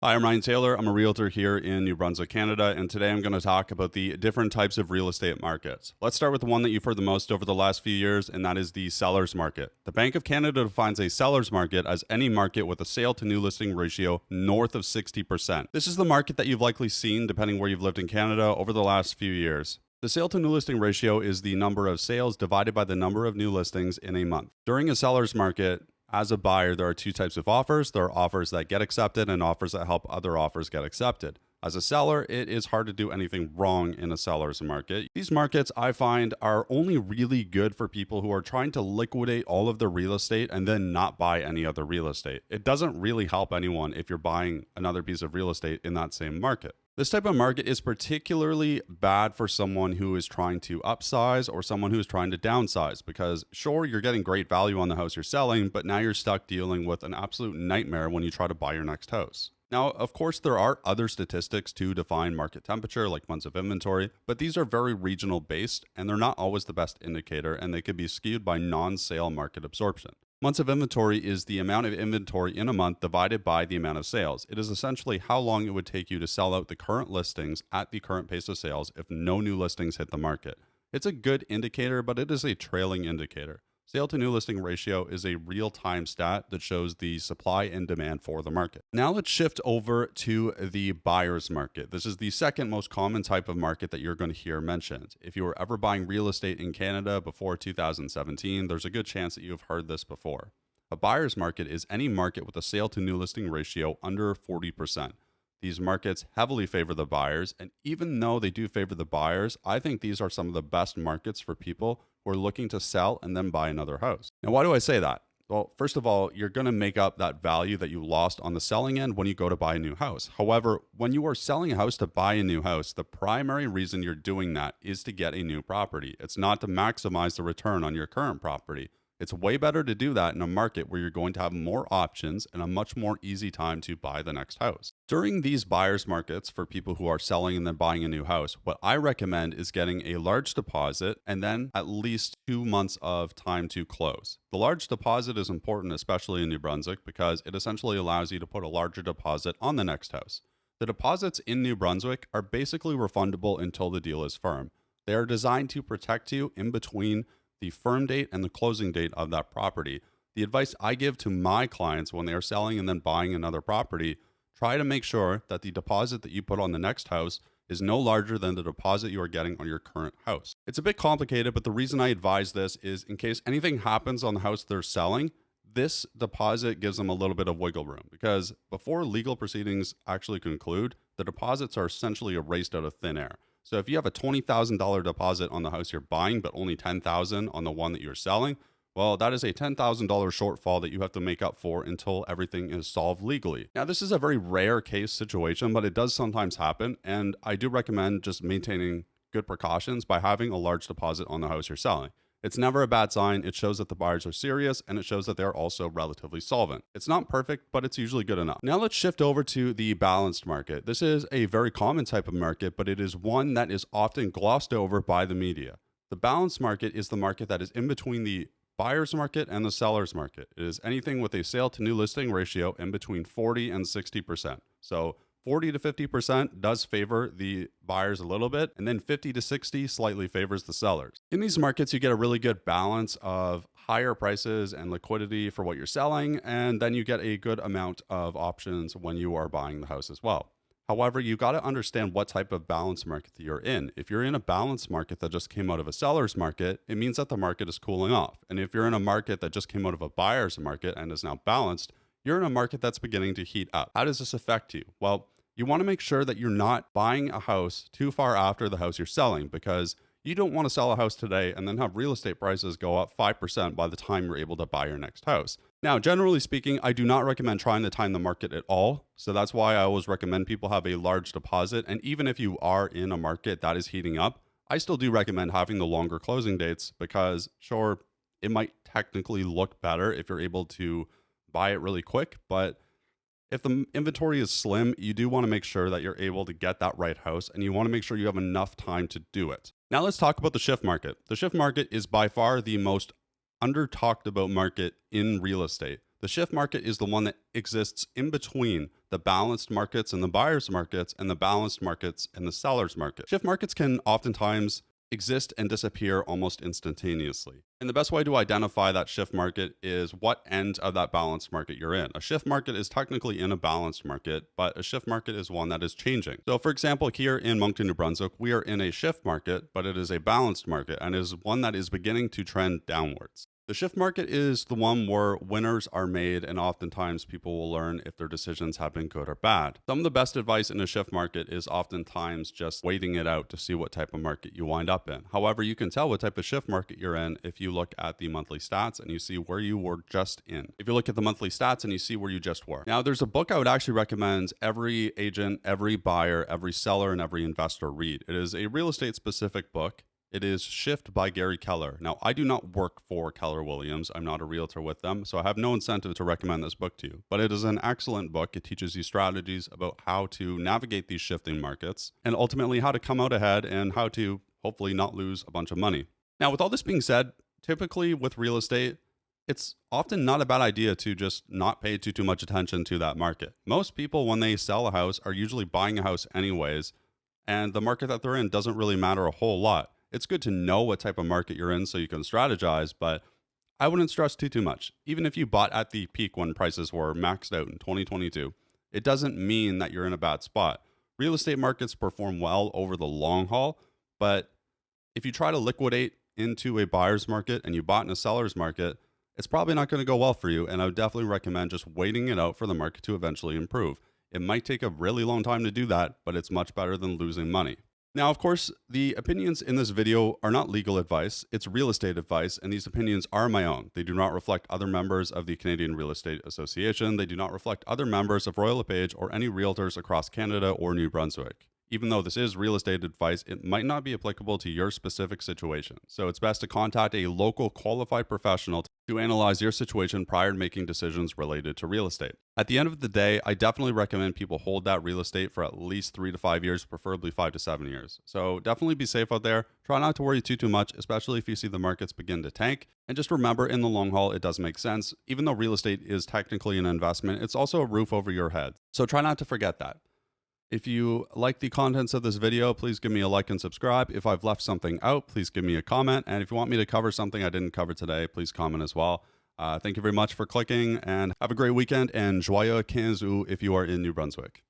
Hi, I'm Ryan Taylor. I'm a realtor here in New Brunswick, Canada, and today I'm going to talk about the different types of real estate markets. Let's start with the one that you've heard the most over the last few years, and that is the seller's market. The Bank of Canada defines a seller's market as any market with a sale to new listing ratio north of 60%. This is the market that you've likely seen, depending where you've lived in Canada, over the last few years. The sale to new listing ratio is the number of sales divided by the number of new listings in a month. During a seller's market, as a buyer, there are two types of offers. There are offers that get accepted and offers that help other offers get accepted. As a seller, it is hard to do anything wrong in a seller's market. These markets, I find, are only really good for people who are trying to liquidate all of their real estate and then not buy any other real estate. It doesn't really help anyone if you're buying another piece of real estate in that same market. This type of market is particularly bad for someone who is trying to upsize or someone who is trying to downsize because sure, you're getting great value on the house you're selling, but now you're stuck dealing with an absolute nightmare when you try to buy your next house. Now, of course, there are other statistics to define market temperature, like months of inventory, but these are very regional based and they're not always the best indicator and they could be skewed by non-sale market absorption. Months of inventory is the amount of inventory in a month divided by the amount of sales. It is essentially how long it would take you to sell out the current listings at the current pace of sales if no new listings hit the market. It's a good indicator, but it is a trailing indicator. Sale to new listing ratio is a real-time stat that shows the supply and demand for the market. Now let's shift over to the buyer's market. This is the second most common type of market that you're going to hear mentioned. If you were ever buying real estate in Canada before 2017, there's a good chance that you've heard this before. A buyer's market is any market with a sale to new listing ratio under 40%. These markets heavily favor the buyers, and even though they do favor the buyers, I think these are some of the best markets for people who are looking to sell and then buy another house. Now, why do I say that? Well, first of all, you're going to make up that value that you lost on the selling end when you go to buy a new house. However, when you are selling a house to buy a new house, the primary reason you're doing that is to get a new property. It's not to maximize the return on your current property. It's way better to do that in a market where you're going to have more options and a much more easy time to buy the next house. During these buyer's markets for people who are selling and then buying a new house, what I recommend is getting a large deposit and then at least 2 months of time to close. The large deposit is important, especially in New Brunswick, because it essentially allows you to put a larger deposit on the next house. The deposits in New Brunswick are basically refundable until the deal is firm. They are designed to protect you in between the firm date and the closing date of that property. The advice I give to my clients when they are selling and then buying another property, try to make sure that the deposit that you put on the next house is no larger than the deposit you are getting on your current house. It's a bit complicated, but the reason I advise this is in case anything happens on the house they're selling, this deposit gives them a little bit of wiggle room because before legal proceedings actually conclude, the deposits are essentially erased out of thin air. So if you have a $20,000 deposit on the house you're buying, but only $10,000 on the one that you're selling, well, that is a $10,000 shortfall that you have to make up for until everything is solved legally. Now, this is a very rare case situation, but it does sometimes happen. And I do recommend just maintaining good precautions by having a large deposit on the house you're selling. It's never a bad sign. It shows that the buyers are serious and it shows that they're also relatively solvent. It's not perfect, but it's usually good enough. Now let's shift over to the balanced market. This is a very common type of market, but it is one that is often glossed over by the media. The balanced market is the market that is in between the buyer's market and the seller's market. It is anything with a sale to new listing ratio in between 40 and 60%. So 40 to 50% does favor the buyers a little bit, and then 50 to 60 slightly favors the sellers. In these markets, you get a really good balance of higher prices and liquidity for what you're selling, and then you get a good amount of options when you are buying the house as well. However, you got to understand what type of balance market that you're in. If you're in a balanced market that just came out of a seller's market, it means that the market is cooling off. And if you're in a market that just came out of a buyer's market and is now balanced, you're in a market that's beginning to heat up. How does this affect you? Well, you want to make sure that you're not buying a house too far after the house you're selling because you don't want to sell a house today and then have real estate prices go up 5% by the time you're able to buy your next house. Now, generally speaking, I do not recommend trying to time the market at all. So that's why I always recommend people have a large deposit. And even if you are in a market that is heating up, I still do recommend having the longer closing dates because sure, it might technically look better if you're able to buy it really quick, but if the inventory is slim, you do want to make sure that you're able to get that right house and you want to make sure you have enough time to do it. Now let's talk about the shift market. The shift market is by far the most under talked about market in real estate. The shift market is the one that exists in between the balanced markets and the buyer's markets and the balanced markets and the seller's market. Shift markets can oftentimes exist and disappear almost instantaneously. And the best way to identify that shift market is what end of that balanced market you're in. A shift market is technically in a balanced market, but a shift market is one that is changing. So for example, here in Moncton, New Brunswick, we are in a shift market, but it is a balanced market and is one that is beginning to trend downwards. The shift market is the one where winners are made, and oftentimes people will learn if their decisions have been good or bad. Some of the best advice in a shift market is oftentimes just waiting it out to see what type of market you wind up in. However, you can tell what type of shift market you're in if you look at the monthly stats and you see where you were just in. If you look at the monthly stats and you see where you just were. Now, there's a book I would actually recommend every agent, every buyer, every seller, and every investor read. It is a real estate specific book. It is Shift by Gary Keller. Now, I do not work for Keller Williams. I'm not a realtor with them, so I have no incentive to recommend this book to you. But it is an excellent book. It teaches you strategies about how to navigate these shifting markets and ultimately how to come out ahead and how to hopefully not lose a bunch of money. Now, with all this being said, typically with real estate, it's often not a bad idea to just not pay too much attention to that market. Most people, when they sell a house, are usually buying a house anyways, and the market that they're in doesn't really matter a whole lot. It's good to know what type of market you're in so you can strategize, but I wouldn't stress too much. Even if you bought at the peak when prices were maxed out in 2022, it doesn't mean that you're in a bad spot. Real estate markets perform well over the long haul, but if you try to liquidate into a buyer's market and you bought in a seller's market, it's probably not going to go well for you, and I would definitely recommend just waiting it out for the market to eventually improve. It might take a really long time to do that, but it's much better than losing money. Now, of course, the opinions in this video are not legal advice, it's real estate advice, and these opinions are my own. They do not reflect other members of the Canadian Real Estate Association. They do not reflect other members of Royal LePage or any realtors across Canada or New Brunswick. Even though this is real estate advice, it might not be applicable to your specific situation. So it's best to contact a local qualified professional to analyze your situation prior to making decisions related to real estate. At the end of the day, I definitely recommend people hold that real estate for at least 3 to 5 years, preferably 5 to 7 years. So definitely be safe out there. Try not to worry too much, especially if you see the markets begin to tank. And just remember, in the long haul, it does make sense. Even though real estate is technically an investment, it's also a roof over your head. So try not to forget that. If you like the contents of this video, please give me a like and subscribe. If I've left something out, please give me a comment. And if you want me to cover something I didn't cover today, please comment as well. Thank you very much for clicking, and have a great weekend, and joyeux 15 août if you are in New Brunswick.